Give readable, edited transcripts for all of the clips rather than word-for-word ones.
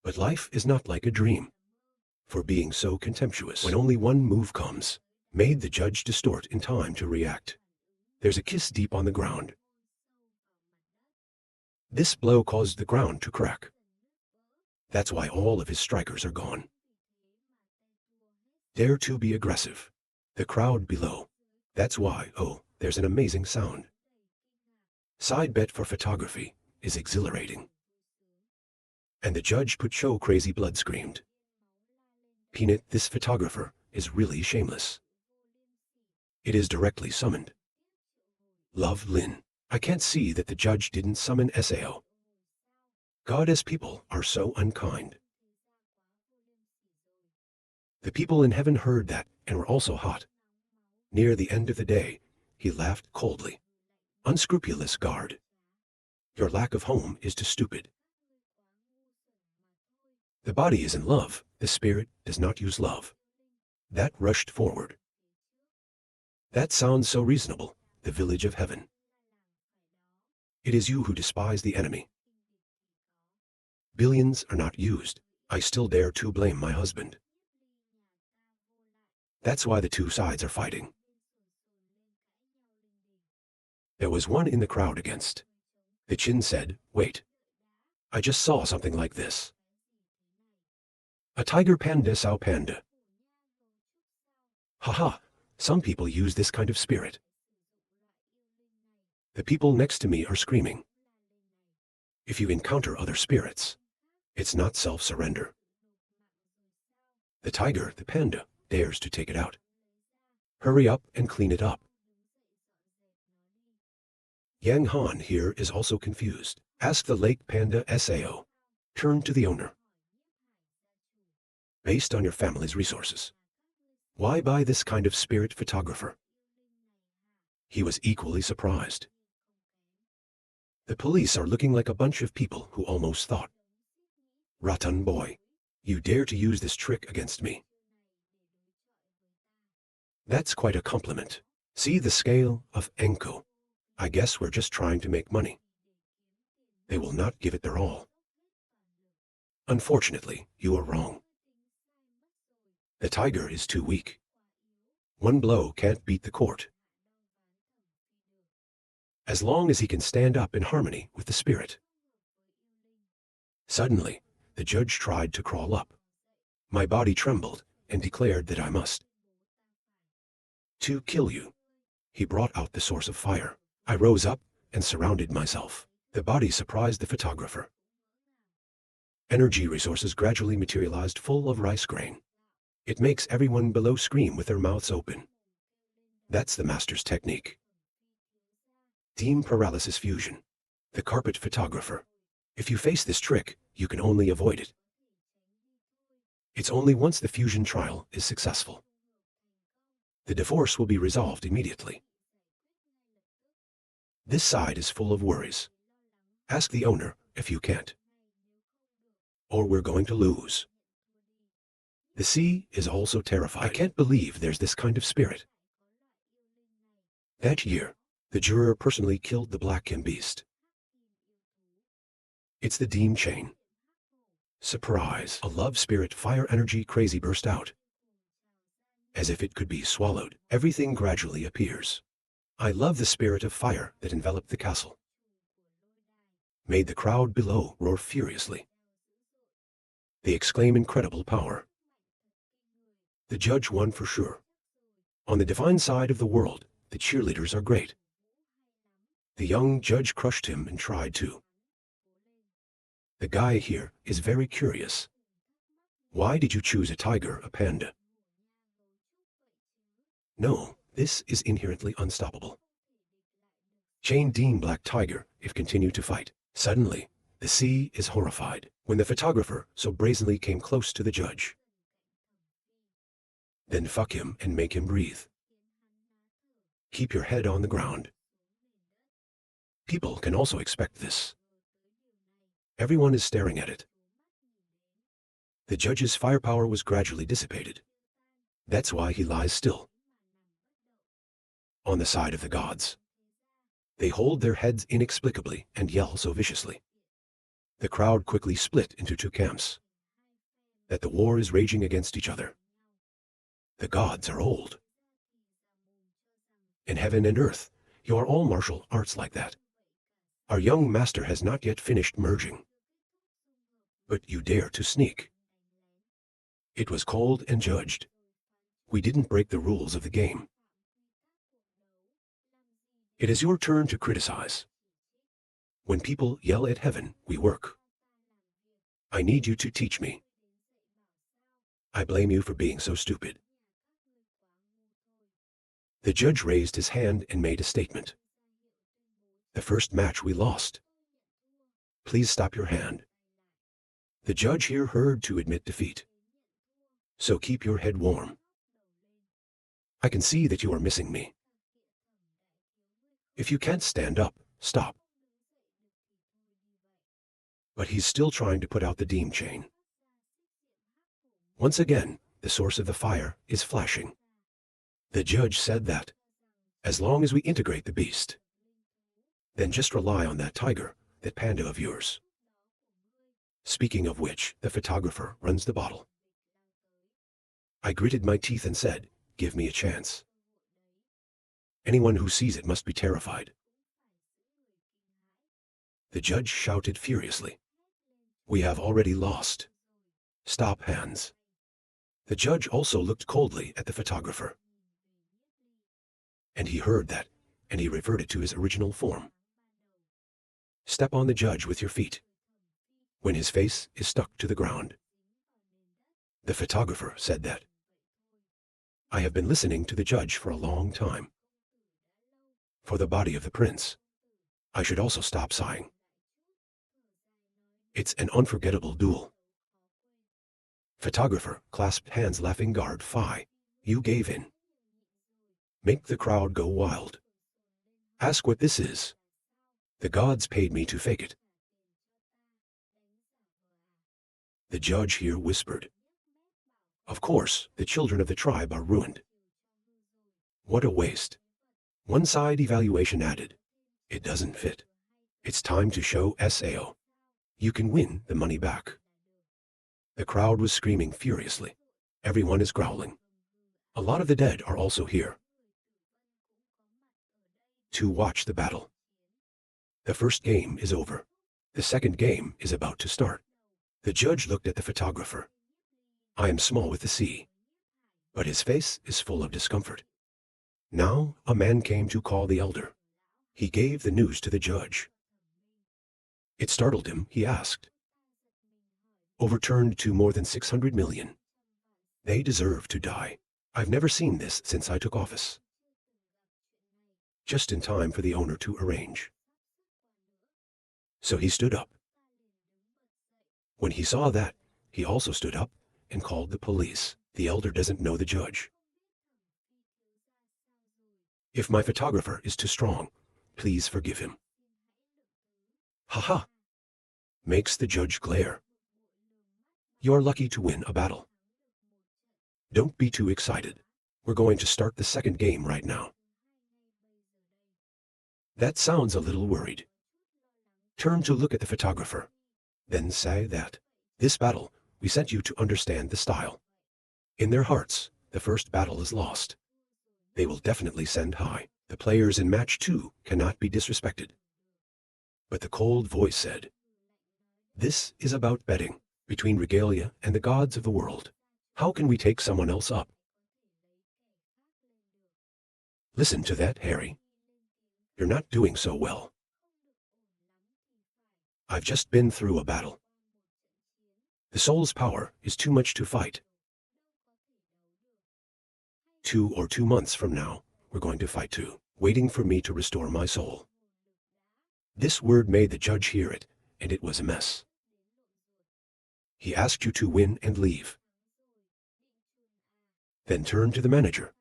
But life is not like a dream. For being so contemptuous, when only one move comes, made the judge distort in time to react. There's a kiss deep on the ground. This blow caused the ground to crack. That's why all of his strikers are gone. Dare to be aggressive. The crowd below. That's why, oh, there's an amazing sound. Side bet for photography is exhilarating. And the judge put show crazy blood screamed. Peanut, this photographer is really shameless. It is directly summoned. Love Lin. I can't see that the judge didn't summon Sao. Goddess people are so unkind. The people in heaven heard that and were also hot. Near the end of the day, he laughed coldly. Unscrupulous guard. Your lack of home is too stupid. The body is in love, the spirit does not use love. That rushed forward. That sounds so reasonable, the village of heaven. It is you who despise the enemy. Billions are not used. I still dare to blame my husband. That's why the two sides are fighting. There was one in the crowd against. The Chin said, wait. I just saw something like this. A tiger panda sao panda. Haha, some people use this kind of spirit. The people next to me are screaming. If you encounter other spirits, it's not self-surrender. The tiger, the panda, dares to take it out. Hurry up and clean it up. Yang Han here is also confused. Ask the lake panda Sao. Turn to the owner. Based on your family's resources. Why buy this kind of spirit photographer? He was equally surprised. The police are looking like a bunch of people who almost thought, Ratan boy, you dare to use this trick against me. That's quite a compliment. See the scale of Enko. I guess we're just trying to make money. They will not give it their all. Unfortunately, you are wrong. The tiger is too weak. One blow can't beat the court. As long as he can stand up in harmony with the spirit. Suddenly, the judge tried to crawl up. My body trembled and declared that I must. To kill you. He brought out the source of fire. I rose up and surrounded myself. The body surprised the photographer. Energy resources gradually materialized full of rice grain. It makes everyone below scream with their mouths open. That's the master's technique. Team paralysis fusion. The carpet photographer. If you face this trick, you can only avoid it. It's only once the fusion trial is successful. The divorce will be resolved immediately. This side is full of worries. Ask the owner if you can't. Or we're going to lose. The sea is also terrified. I can't believe there's this kind of spirit. That year, the juror personally killed the black Kim beast. It's the Deem chain. Surprise! A love spirit fire energy crazy burst out. As if it could be swallowed, everything gradually appears. I love the spirit of fire that enveloped the castle. Made the crowd below roar furiously. They exclaim incredible power. The judge won for sure. On the divine side of the world, the cheerleaders are great. The young judge crushed him and tried to. The guy here is very curious. Why did you choose a tiger, a panda? No, this is inherently unstoppable. Chain Dean Black Tiger, if continue to fight. Suddenly, the sea is horrified when the photographer so brazenly came close to the judge. Then fuck him and make him breathe. Keep your head on the ground. People can also expect this. Everyone is staring at it. The judge's firepower was gradually dissipated. That's why he lies still. On the side of the gods. They hold their heads inexplicably and yell so viciously. The crowd quickly split into two camps. that the war is raging against each other. The gods are old. In heaven and earth, you are all martial arts like that. Our young master has not yet finished merging. But you dare to sneak. It was called and judged. We didn't break the rules of the game. It is your turn to criticize. When people yell at heaven, we work. I need you to teach me. I blame you for being so stupid. The judge raised his hand and made a statement. The first match we lost. Please stop your hand. The judge here heard to admit defeat. So keep your head warm. I can see that you are missing me. If you can't stand up, stop. But he's still trying to put out the Demon chain. Once again, the source of the fire is flashing. The judge said that, as long as we integrate the beast, then just rely on that tiger, that panda of yours. Speaking of which, the photographer runs the bottle. I gritted my teeth and said, give me a chance. Anyone who sees it must be terrified. The judge shouted furiously. We have already lost. Stop hands. The judge also looked coldly at the photographer. And he heard that, and he reverted to his original form. Step on the judge with your feet, when his face is stuck to the ground. The photographer said that. I have been listening to the judge for a long time. For the body of the prince, I should also stop sighing. It's an unforgettable duel. Photographer clasped hands laughing guard Phi. You gave in. Make the crowd go wild. Ask what this is. The gods paid me to fake it. The judge here whispered. Of course, the children of the tribe are ruined. What a waste. One side evaluation added. It doesn't fit. It's time to show SAO. You can win the money back. The crowd was screaming furiously. Everyone is growling. A lot of the dead are also here to watch the battle. The first game is over. The second game is about to start. The judge looked at the photographer. I am small with the sea, but his face is full of discomfort. Now a man came to call the elder. He gave the news to the judge. It startled him, he asked. Overturned to more than 600 million. They deserve to die. I've never seen this since I took office. Just in time for the owner to arrange. So he stood up. When he saw that, he also stood up and called the police. The elder doesn't know the judge. If my photographer is too strong, please forgive him. Ha! Makes the judge glare. You're lucky to win a battle. Don't be too excited. We're going to start the second game right now. That sounds a little worried. Turn to look at the photographer. Then say that, this battle, we sent you to understand the style. In their hearts, the first battle is lost. They will definitely send high. The players in match 2 cannot be disrespected. But the cold voice said, this is about betting between regalia and the gods of the world. How can we take someone else up? Listen to that, Harry. You're not doing so well. I've just been through a battle. The soul's power is too much to fight. 2 or 2 months from now, we're going to fight too, waiting for me to restore my soul. This word made the judge hear it, and it was a mess. He asked you to win and leave. Then turn to the manager.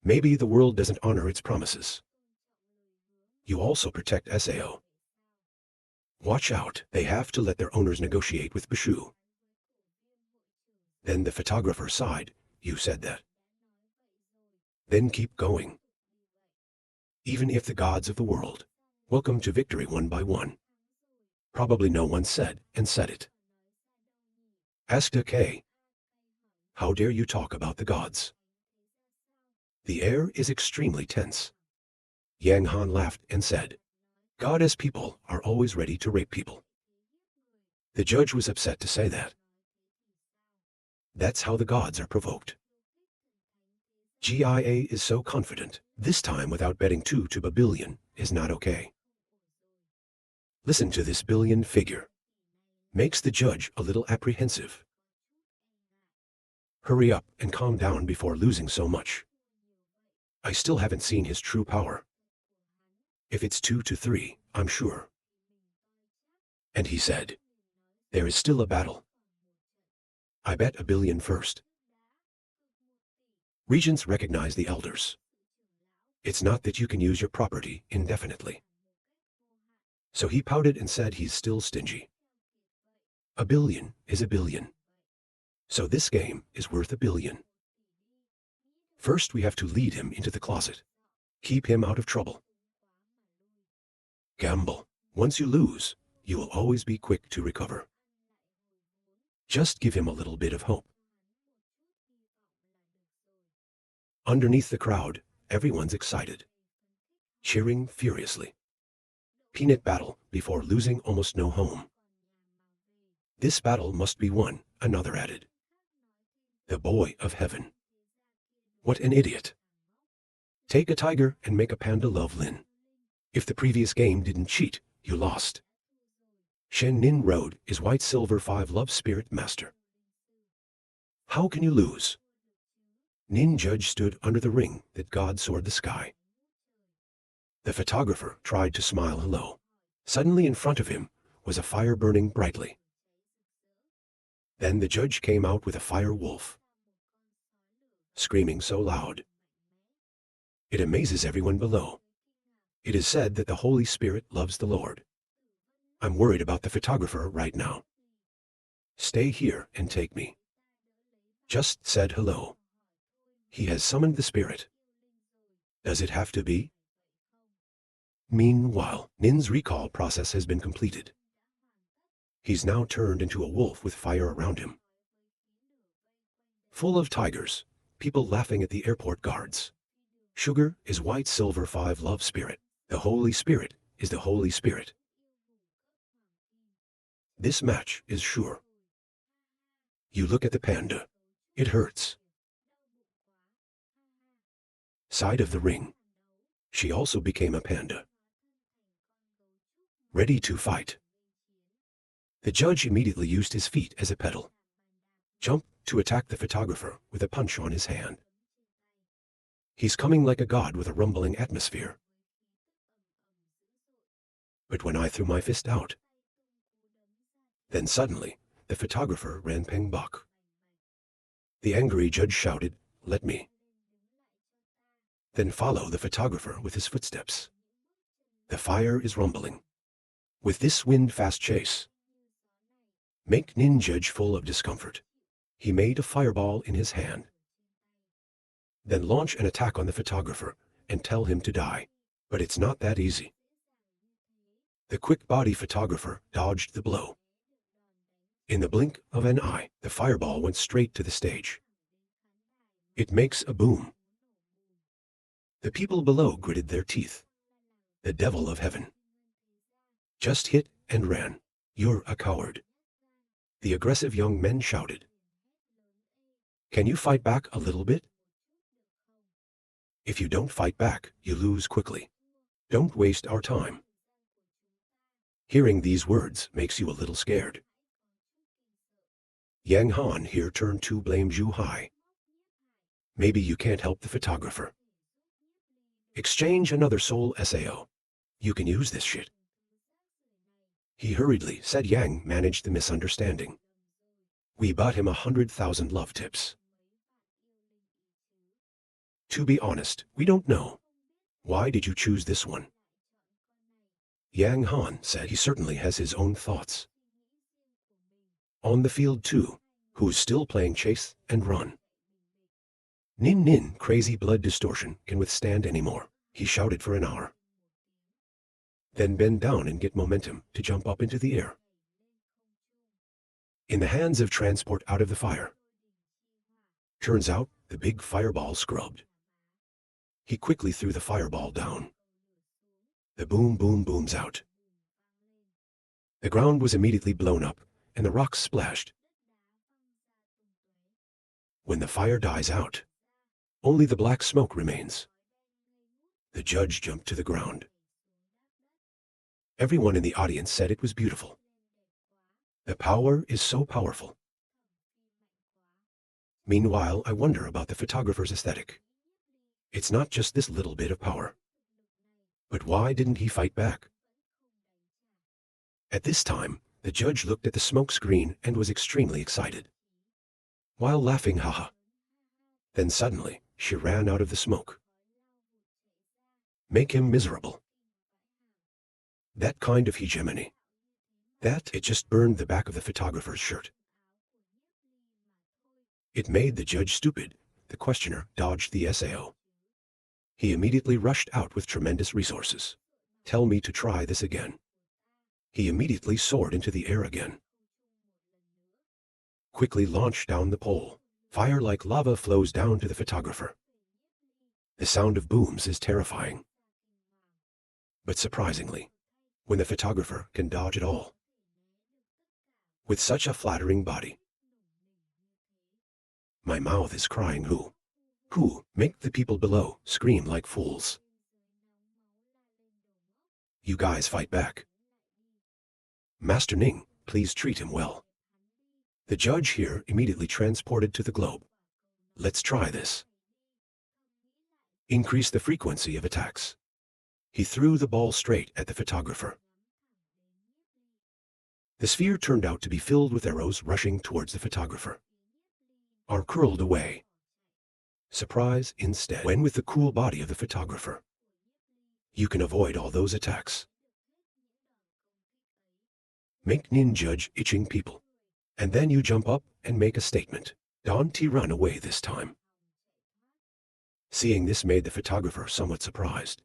Maybe the world doesn't honor its promises. You also protect SAO. Watch out, they have to let their owners negotiate with Bashu. Then the photographer sighed. You said that. Then keep going. Even if the gods of the world, welcome to victory one by one. Probably no one said and said it. asked K. How dare you talk about the gods? The air is extremely tense. Yang Han laughed and said, Goddess people are always ready to rape people. The judge was upset to say that. That's how the gods are provoked. GIA is so confident, this time without betting 2 to a billion, is not okay. Listen to this billion figure. Makes the judge a little apprehensive. Hurry up and calm down before losing so much. I still haven't seen his true power. If it's 2 to 3, I'm sure. And he said, there is still a battle. I bet a billion first. Regents recognize the elders. It's not that you can use your property indefinitely. So he pouted and said he's still stingy. A billion is a billion. So this game is worth a billion. First we have to lead him into the closet. Keep him out of trouble. Gamble. Once you lose, you will always be quick to recover. Just give him a little bit of hope. Underneath the crowd, everyone's excited, cheering furiously. Peanut battle before losing almost no home. This battle must be won, another added. The boy of heaven. What an idiot. Take a tiger and make a panda love Lin. If the previous game didn't cheat, you lost. Shen Nin Road is White Silver 5 Love Spirit Master. How can you lose? Nin Judge stood under the ring that God soared the sky. The photographer tried to smile hello. Suddenly in front of him was a fire burning brightly. Then the judge came out with a fire wolf, screaming so loud. It amazes everyone below. It is said that the Holy Spirit loves the Lord. I'm worried about the photographer right now. Stay here and take me. Just said hello. He has summoned the spirit. Does it have to be? Meanwhile, Nin's recall process has been completed. He's now turned into a wolf with fire around him. Full of tigers, people laughing at the airport guards. Sugar is White Silver 5 Love Spirit. The Holy Spirit is the Holy Spirit. This match is sure. You look at the panda. It hurts. Side of the ring. She also became a panda. Ready to fight. The judge immediately used his feet as a pedal. Jump to attack the photographer with a punch on his hand. He's coming like a god with a rumbling atmosphere. But when I threw my fist out, then suddenly the photographer ran Peng Bok. The angry judge shouted, "Let me." Then follow the photographer with his footsteps. The fire is rumbling. With this wind-fast chase, make Nin Judge full of discomfort. He made a fireball in his hand. Then launch an attack on the photographer and tell him to die. But it's not that easy. The quick-body photographer dodged the blow. In the blink of an eye, the fireball went straight to the stage. It makes a boom. The people below gritted their teeth. The devil of heaven. Just hit and ran. You're a coward. The aggressive young men shouted. Can you fight back a little bit? If you don't fight back, you lose quickly. Don't waste our time. Hearing these words makes you a little scared. Yang Han here turned to blame Zhu Hai. Maybe you can't help the photographer. Exchange another soul SAO. You can use this shit. He hurriedly said Yang managed the misunderstanding. We bought him 100,000 love tips. To be honest, we don't know. Why did you choose this one? Yang Han said he certainly has his own thoughts. On the field too, who's still playing chase and run. Nin crazy blood distortion can withstand anymore, he shouted for an hour. Then bend down and get momentum to jump up into the air. in the hands of transport out of the fire. Turns out the big fireball scrubbed. He quickly threw the fireball down. The boom boom booms out. The ground was immediately blown up, and the rocks splashed. When the fire dies out, only the black smoke remains. The judge jumped to the ground. Everyone in the audience said it was beautiful. The power is so powerful. Meanwhile, I wonder about the photographer's aesthetic. It's not just this little bit of power. But why didn't he fight back? At this time, the judge looked at the smoke screen and was extremely excited, while laughing haha. Then suddenly, she ran out of the smoke. Make him miserable. That kind of hegemony. It just burned the back of the photographer's shirt. It made the judge stupid. The questioner dodged the SAO. He immediately rushed out with tremendous resources. Tell me to try this again. He immediately soared into the air again. Quickly launched down the pole. Fire like lava flows down to the photographer. The sound of booms is terrifying. But surprisingly, when the photographer can dodge it all, with such a flattering body. My mouth is crying who make the people below scream like fools. You guys fight back. Master Ning, please treat him well. The judge here immediately transported to the globe. Let's try this. Increase the frequency of attacks. He threw the ball straight at the photographer. The sphere turned out to be filled with arrows rushing towards the photographer. Are curled away. Surprise instead, when with the cool body of the photographer, you can avoid all those attacks. Make Nin judge itching people. And then you jump up and make a statement. Don't run away this time. Seeing this made the photographer somewhat surprised.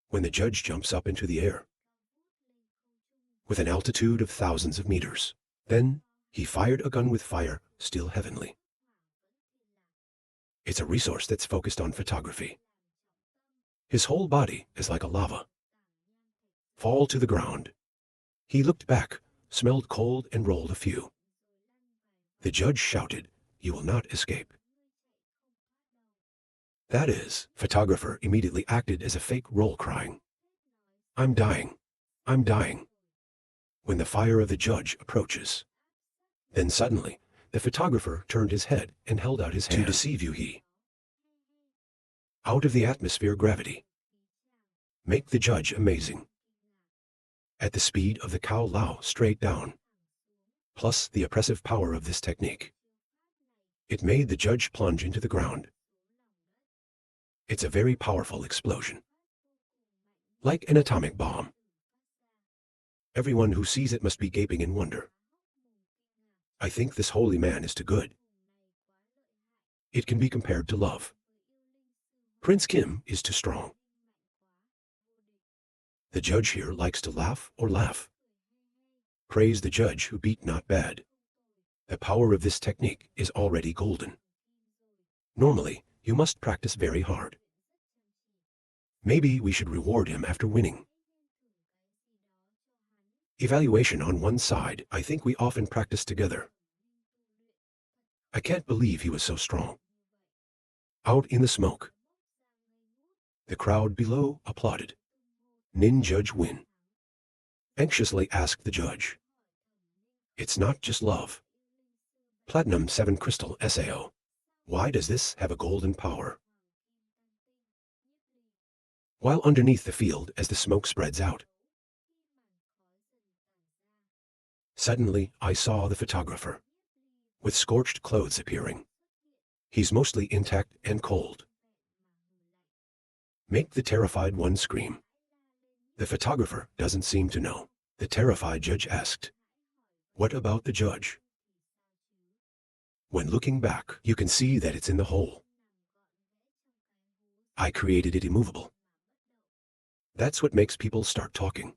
When the judge jumps up into the air, with an altitude of thousands of meters, then he fired a gun with fire still heavenly. It's a resource that's focused on photography. His whole body is like a lava. Fall to the ground. He looked back, smelled cold, and rolled a few. The judge shouted, "You will not escape." That is, photographer immediately acted as a fake roll crying, "I'm dying, I'm dying," when the fire of the judge approaches. Then suddenly, the photographer turned his head and held out his hand. To deceive you he. Out of the atmosphere gravity. Make the judge amazing. At the speed of the cow lao straight down. Plus the oppressive power of this technique. It made the judge plunge into the ground. It's a very powerful explosion. Like an atomic bomb. Everyone who sees it must be gaping in wonder. I think this holy man is too good. It can be compared to love. Prince Kim is too strong. The judge here likes to laugh or laugh. Praise the judge who beat not bad. The power of this technique is already golden. Normally, you must practice very hard. Maybe we should reward him after winning. Evaluation on one side, I think we often practice together. I can't believe he was so strong. Out in the smoke. The crowd below applauded. Nin judge win. Anxiously asked the judge. It's not just love. Platinum 7 crystal SAO. Why does this have a golden power? While underneath the field as the smoke spreads out. Suddenly, I saw the photographer, with scorched clothes appearing. He's mostly intact and cold. Make the terrified one scream. The photographer doesn't seem to know. The terrified judge asked, "What about the judge?" When looking back, you can see that it's in the hole. I created it immovable. That's what makes people start talking.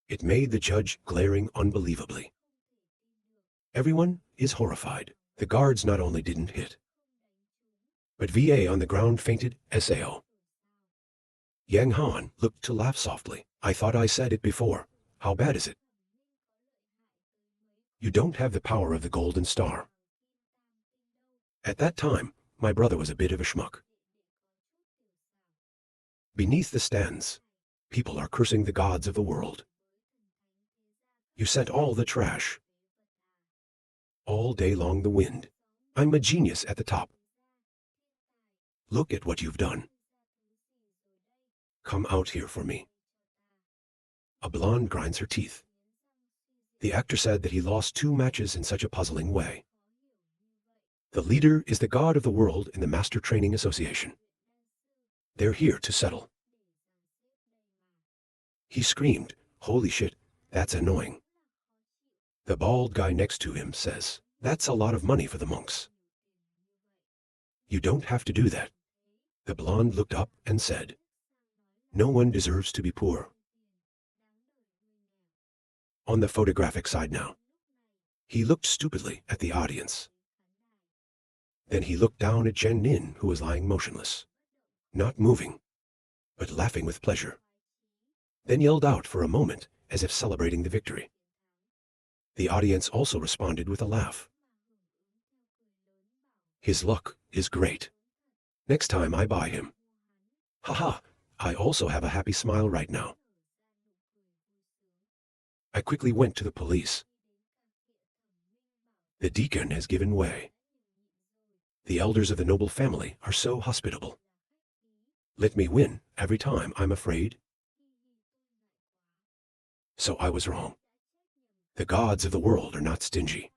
It made the judge glaring unbelievably. Everyone is horrified. The guards not only didn't hit, but VA on the ground fainted SAO. Yang Han looked to laugh softly. I thought I said it before. How bad is it? You don't have the power of the Golden Star. At that time, my brother was a bit of a schmuck. Beneath the stands, people are cursing the gods of the world. You sent all the trash. All day long the wind. I'm a genius at the top. Look at what you've done. Come out here for me. A blonde grinds her teeth. The actor said that he lost 2 matches in such a puzzling way. The leader is the god of the world in the Master Training Association. They're here to settle. He screamed, holy shit, that's annoying. The bald guy next to him says, that's a lot of money for the monks. You don't have to do that. The blonde looked up and said, no one deserves to be poor. On the photographic side now. He looked stupidly at the audience. Then he looked down at Jen Nin, who was lying motionless, not moving, but laughing with pleasure. Then yelled out for a moment, as if celebrating the victory. The audience also responded with a laugh. His luck is great. Next time I buy him. Haha, I also have a happy smile right now. I quickly went to the police. The deacon has given way. The elders of the noble family are so hospitable. Let me win every time, I'm afraid. So I was wrong. The gods of the world are not stingy.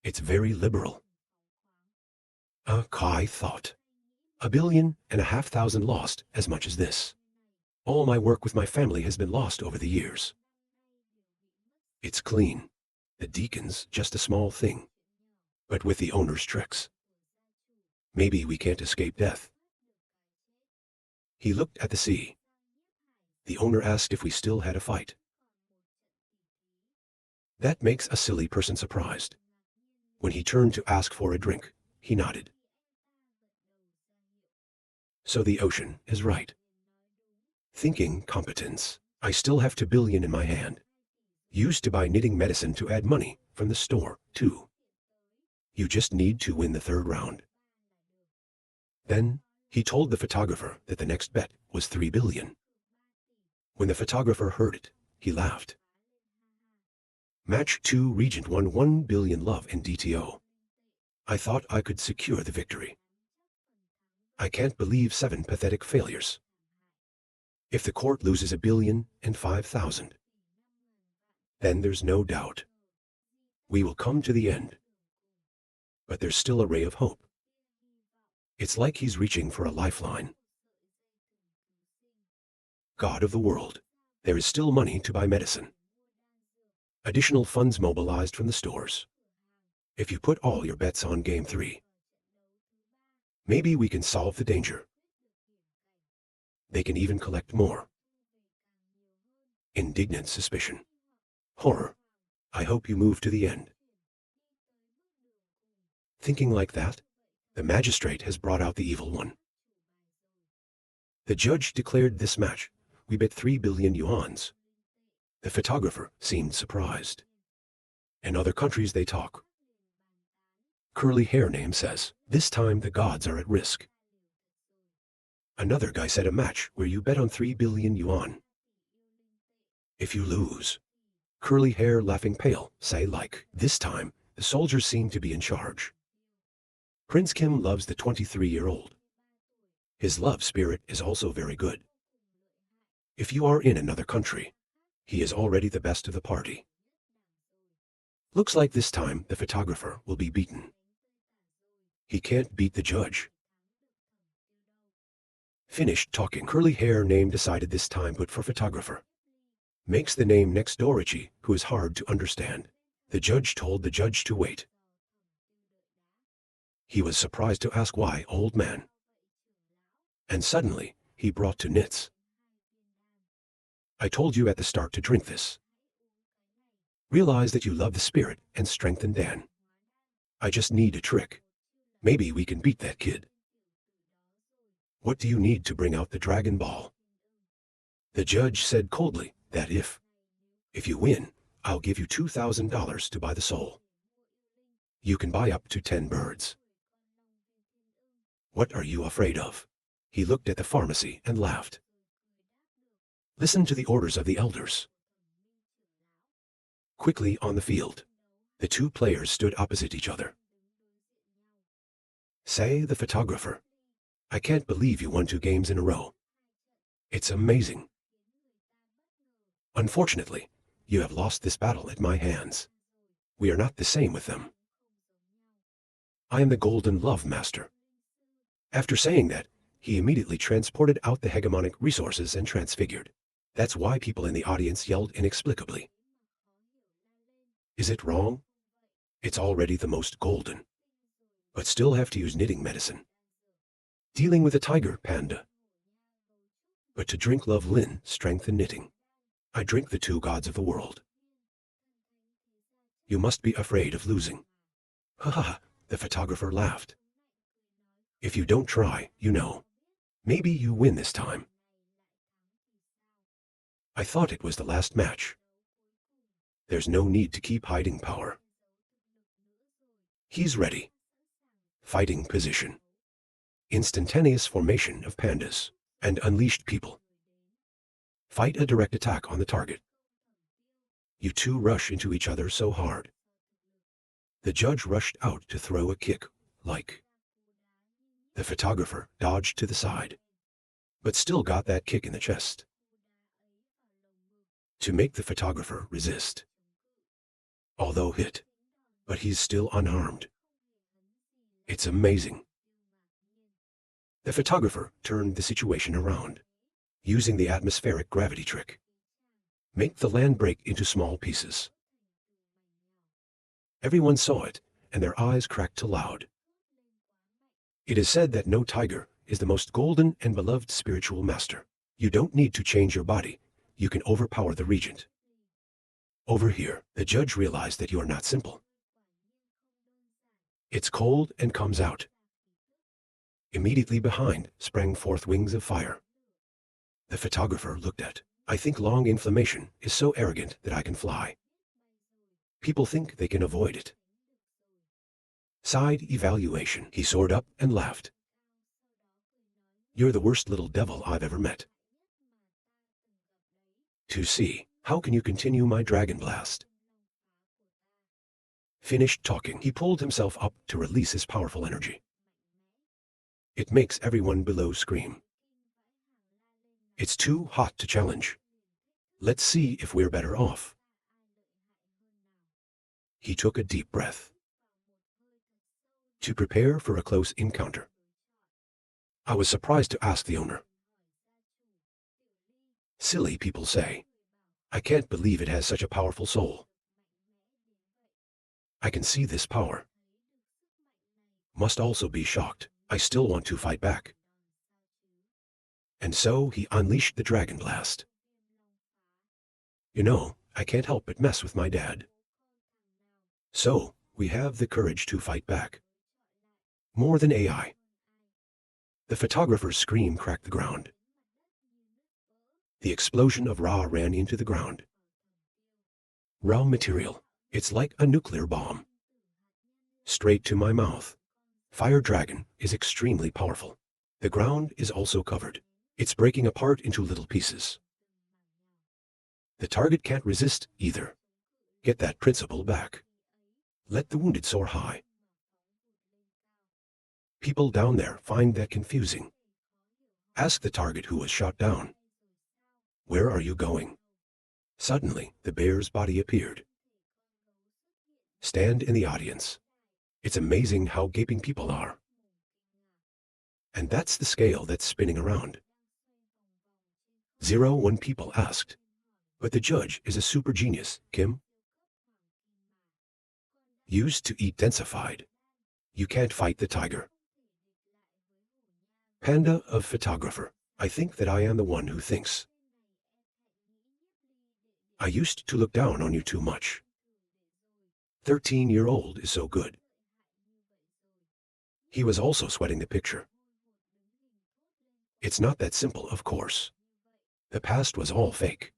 It's very liberal. Kai thought. 1.5 billion lost as much as this. All my work with my family has been lost over the years. It's clean. The deacon's just a small thing. But with the owner's tricks, maybe we can't escape death. He looked at the sea. The owner asked if we still had a fight. That makes a silly person surprised. When he turned to ask for a drink, he nodded. So the ocean is right. Thinking competence. I still have 2 billion in my hand. Used to buy knitting medicine to add money from the store, too. You just need to win the 3rd round. Then, he told the photographer that the next bet was 3 billion. When the photographer heard it, he laughed. Match 2 Regent won 1 billion love in DTO. I thought I could secure the victory. I can't believe 7 pathetic failures. If the court loses 1,005,000, then there's no doubt. We will come to the end. But there's still a ray of hope. It's like he's reaching for a lifeline. God of the world, there is still money to buy medicine. Additional funds mobilized from the stores. If you put all your bets on Game 3, maybe we can solve the danger. They can even collect more. Indignant suspicion. Horror. I hope you move to the end. Thinking like that, the magistrate has brought out the evil one. The judge declared this match. We bet 3 billion yuans. The photographer seemed surprised. In other countries they talk. Curly hair name says, this time the gods are at risk. Another guy said a match where you bet on 3 billion yuan. If you lose. Curly hair laughing pale, say like, this time, the soldiers seem to be in charge. Prince Kim loves the 23-year-old. His love spirit is also very good. If you are in another country, he is already the best of the party. Looks like this time the photographer will be beaten. He can't beat the judge. Finished talking. Curly hair name decided this time put for photographer. Makes the name next Dorichi, who is hard to understand. The judge told the judge to wait. He was surprised to ask why, old man. And suddenly, he brought to Nits. I told you at the start to drink this. Realize that you love the spirit and strengthen Dan. I just need a trick. Maybe we can beat that kid. What do you need to bring out the Dragon Ball? The judge said coldly that if you win, I'll give you $2,000 to buy the soul. You can buy up to 10 birds. What are you afraid of? He looked at the pharmacy and laughed. Listen to the orders of the elders. Quickly on the field, the two players stood opposite each other. Say the photographer, I can't believe you won 2 games in a row. It's amazing. Unfortunately, you have lost this battle at my hands. We are not the same with them. I am the Golden Love Master. After saying that, he immediately transported out the hegemonic resources and transfigured. That's why people in the audience yelled inexplicably. Is it wrong? It's already the most golden. But still have to use knitting medicine. Dealing with a tiger, Panda. But to drink love Lin, strength and knitting. I drink the 2 gods of the world. You must be afraid of losing. Ha ha, the photographer laughed. If you don't try, you know. Maybe you win this time. I thought it was the last match. There's no need to keep hiding power. He's ready. Fighting position. Instantaneous formation of pandas and unleashed people. Fight a direct attack on the target. You two rush into each other so hard. The judge rushed out to throw a kick, like. The photographer dodged to the side, but still got that kick in the chest. To make the photographer resist. Although hit, but he's still unharmed. It's amazing. The photographer turned the situation around, using the atmospheric gravity trick. Make the land break into small pieces. Everyone saw it, and their eyes cracked aloud. It is said that no tiger is the most golden and beloved spiritual master. You don't need to change your body. You can overpower the regent. Over here, the judge realized that you are not simple. It's cold and comes out. Immediately behind sprang forth wings of fire. The photographer looked at. I think long inflammation is so arrogant that I can fly. People think they can avoid it. Side evaluation. He soared up and laughed. You're the worst little devil I've ever met. To see, how can you continue my dragon blast? Finished talking, he pulled himself up to release his powerful energy. It makes everyone below scream. It's too hot to challenge. Let's see if we're better off. He took a deep breath. To prepare for a close encounter. I was surprised to ask the owner. Silly people say. I can't believe it has such a powerful soul. I can see this power. Must also be shocked. I still want to fight back. And so he unleashed the dragon blast. You know, I can't help but mess with my dad. So, we have the courage to fight back. More than AI. The photographer's scream cracked the ground. The explosion of Ra ran into the ground. Raw material. It's like a nuclear bomb. Straight to my mouth. Fire Dragon is extremely powerful. The ground is also covered. It's breaking apart into little pieces. The target can't resist either. Get that principle back. Let the wounded soar high. People down there find that confusing. Ask the target who was shot down. Where are you going? Suddenly, the bear's body appeared. Stand in the audience. It's amazing how gaping people are. And that's the scale that's spinning around. 0 when people asked. But the judge is a super genius, Kim. Used to eat densified. You can't fight the tiger. Panda of photographer. I think that I am the one who thinks. I used to look down on you too much. 13-year-old is so good. He was also sweating the picture. It's not that simple, of course. The past was all fake.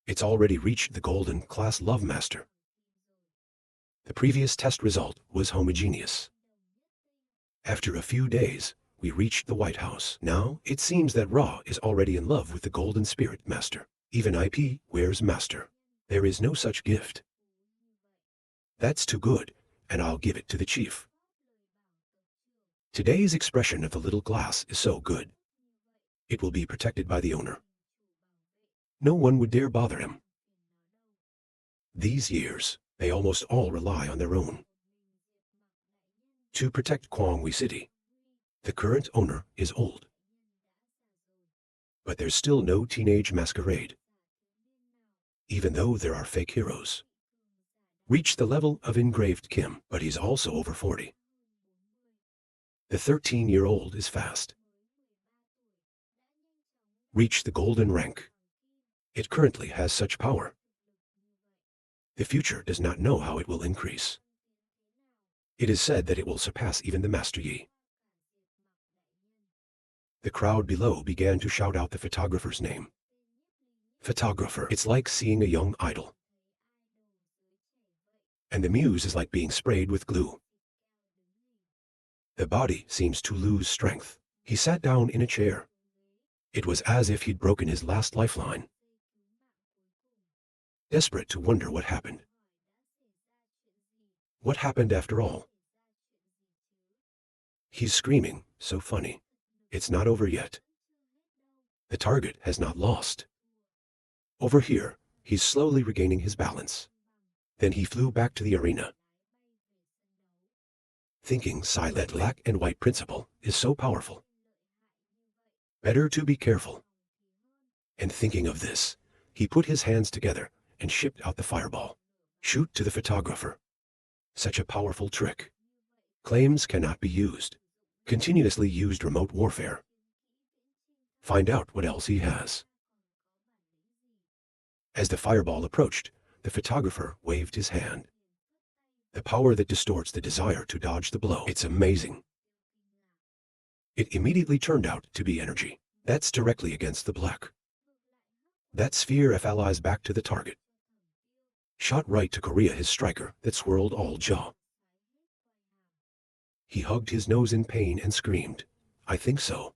It's already reached the golden class love master. The previous test result was homogeneous. After a few days, we reached the White House. Now, it seems that Ra is already in love with the golden spirit master. Even IP wears master. There is no such gift. That's too good, and I'll give it to the chief. Today's expression of the little glass is so good. It will be protected by the owner. No one would dare bother him. These years, they almost all rely on their own. To protect Kwangwi City, the current owner is old. But there's still no teenage masquerade. Even though there are fake heroes. Reach the level of engraved Kim, but he's also over 40. The 13-year-old is fast. Reach the golden rank. It currently has such power. The future does not know how it will increase. It is said that it will surpass even the Master Yi. The crowd below began to shout out the photographer's name. Photographer, it's like seeing a young idol. And the muse is like being sprayed with glue. The body seems to lose strength. He sat down in a chair. It was as if he'd broken his last lifeline. Desperate to wonder what happened. What happened after all? He's screaming, so funny. It's not over yet. The target has not lost. Over here, he's slowly regaining his balance. Then he flew back to the arena. Thinking silent black and white principle is so powerful. Better to be careful. And thinking of this, he put his hands together and shipped out the fireball. Shoot to the photographer. Such a powerful trick. Claims cannot be used. Continuously used remote warfare. Find out what else he has. As the fireball approached, the photographer waved his hand. The power that distorts the desire to dodge the blow. It's amazing. It immediately turned out to be energy. That's directly against the black. That sphere of allies back to the target. Shot right to Korea his striker that swirled all jaw. He hugged his nose in pain and screamed, I think so.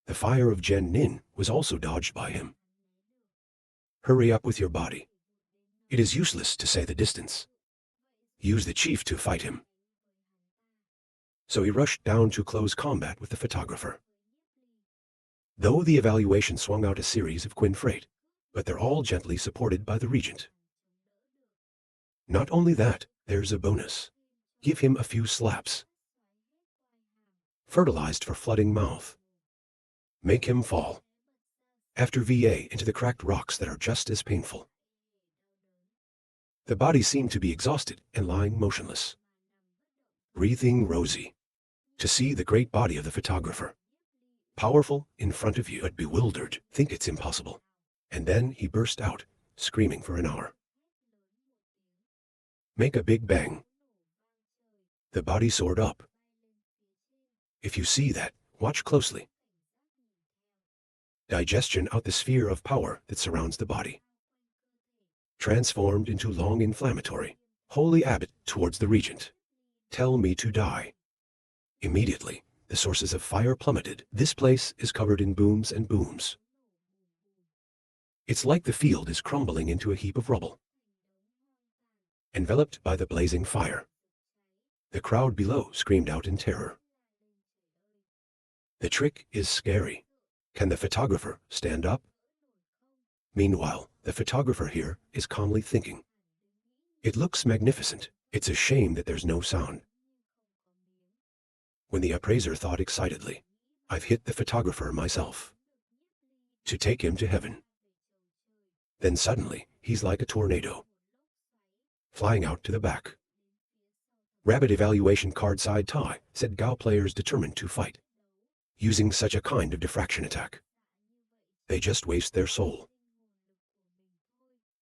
The fire of Jen Nin was also dodged by him. Hurry up with your body. It is useless to say the distance. Use the chief to fight him. So he rushed down to close combat with the photographer. Though the evaluation swung out a series of Quinn freight, but they're all gently supported by the regent. Not only that, there's a bonus. Give him a few slaps. Fertilized for flooding mouth. Make him fall. After VA into the cracked rocks that are just as painful. The body seemed to be exhausted and lying motionless. Breathing rosy. To see the great body of the photographer. Powerful in front of you, but bewildered, think it's impossible. And then he burst out, screaming for an hour. Make a big bang. The body soared up. If you see that, watch closely. Digestion out the sphere of power that surrounds the body. Transformed into long inflammatory. Holy abbot towards the regent. Tell me to die. Immediately, the sources of fire plummeted. This place is covered in booms and booms. It's like the field is crumbling into a heap of rubble. Enveloped by the blazing fire. The crowd below screamed out in terror. The trick is scary. Can the photographer stand up? Meanwhile, the photographer here is calmly thinking. It looks magnificent. It's a shame that there's no sound. When the appraiser thought excitedly, I've hit the photographer myself. To take him to heaven. Then suddenly, he's like a tornado. Flying out to the back. Rabbit evaluation card side tie, said Gao players determined to fight. Using such a kind of diffraction attack. They just waste their soul.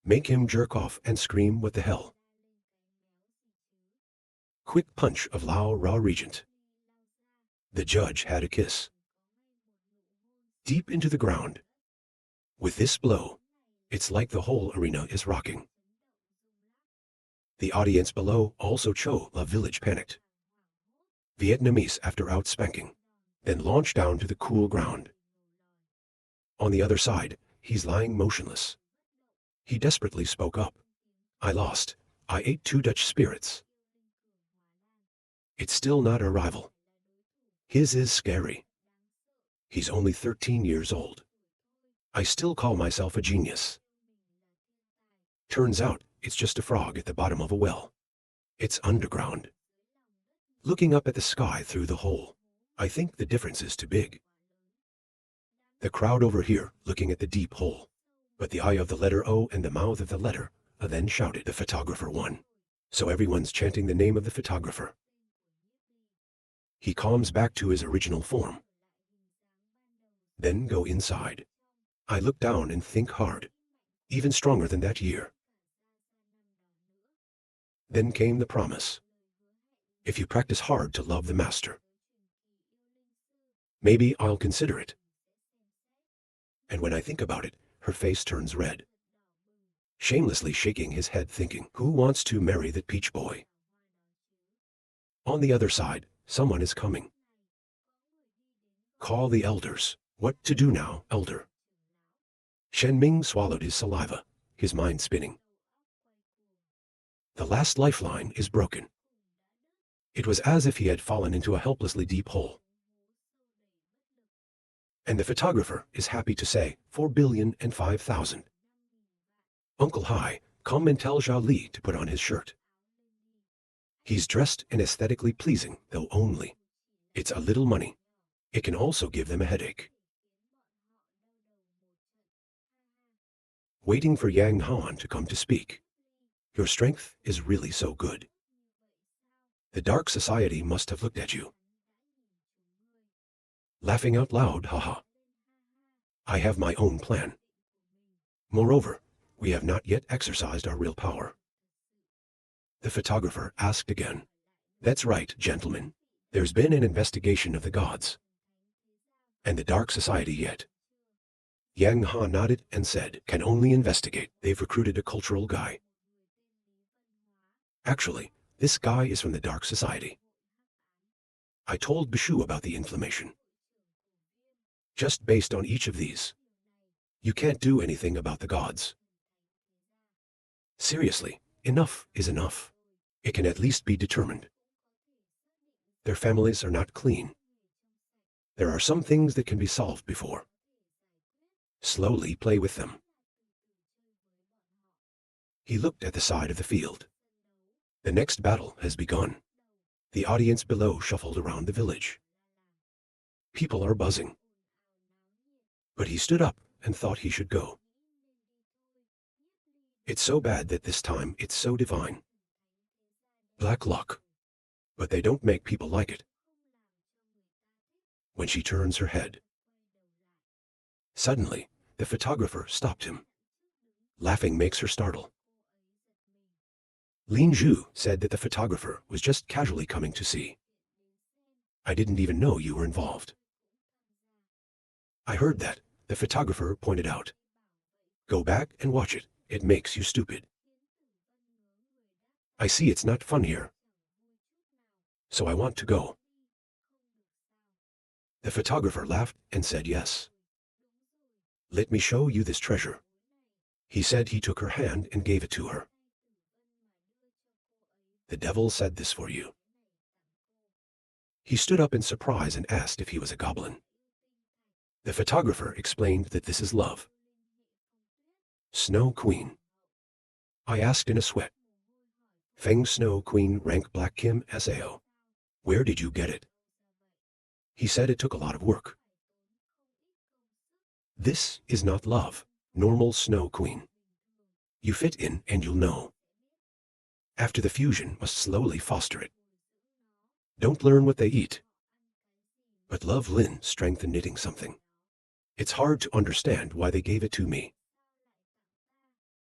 Make him jerk off and scream what the hell. Quick punch of Lao Ra Regent. The judge had a kiss. Deep into the ground. With this blow, it's like the whole arena is rocking. The audience below also Cho La Village panicked. Vietnamese after out spanking, then launched down to the cool ground. On the other side, he's lying motionless. He desperately spoke up. I lost. I ate 2 Dutch spirits. It's still not a rival. His is scary. He's only 13 years old. I still call myself a genius. Turns out, it's just a frog at the bottom of a well. It's underground. Looking up at the sky through the hole, I think the difference is too big. The crowd over here looking at the deep hole, but the eye of the letter O and the mouth of the letter A then shouted, the photographer won. So everyone's chanting the name of the photographer. He calms back to his original form. Then go inside. I look down and think hard. Even stronger than that year. Then came the promise. If you practice hard to love the master, maybe I'll consider it. And when I think about it, her face turns red. Shamelessly shaking his head thinking, who wants to marry that peach boy? On the other side, someone is coming. Call the elders. What to do now, elder? Shen Ming swallowed his saliva, his mind spinning. The last lifeline is broken. It was as if he had fallen into a helplessly deep hole. And the photographer is happy to say 4,005,000. Uncle Hai, come and tell Jia Li to put on his shirt. He's dressed and aesthetically pleasing, though only. It's a little money. It can also give them a headache. Waiting for Yang Han to come to speak. Your strength is really so good. The dark society must have looked at you. Laughing out loud, haha. I have my own plan. Moreover, we have not yet exercised our real power. The photographer asked again. That's right, gentlemen. There's been an investigation of the gods. And the dark society yet. Yang Ha nodded and said, can only investigate. They've recruited a cultural guy. Actually, this guy is from the dark society. I told Bishu about the inflammation. Just based on each of these, you can't do anything about the gods. Seriously, enough is enough. It can at least be determined. Their families are not clean. There are some things that can be solved before. Slowly play with them. He looked at the side of the field. The next battle has begun. The audience below shuffled around the village. People are buzzing. But he stood up and thought he should go. It's so bad that this time it's so divine. Black luck. But they don't make people like it. When she turns her head. Suddenly, the photographer stopped him. Laughing makes her startle. Lin Zhu said that the photographer was just casually coming to see. I didn't even know you were involved. I heard that, the photographer pointed out. Go back and watch it, it makes you stupid. I see it's not fun here. So I want to go. The photographer laughed and said yes. Let me show you this treasure. He said he took her hand and gave it to her. The devil said this for you. He stood up in surprise and asked if he was a goblin. The photographer explained that this is love. Snow Queen. I asked in a sweat. Feng Snow Queen rank Black Kim Sao. Where did you get it? He said it took a lot of work. This is not love, normal Snow Queen. You fit in and you'll know. After the fusion must slowly foster it. Don't learn what they eat. But love Lin strength in knitting something. It's hard to understand why they gave it to me.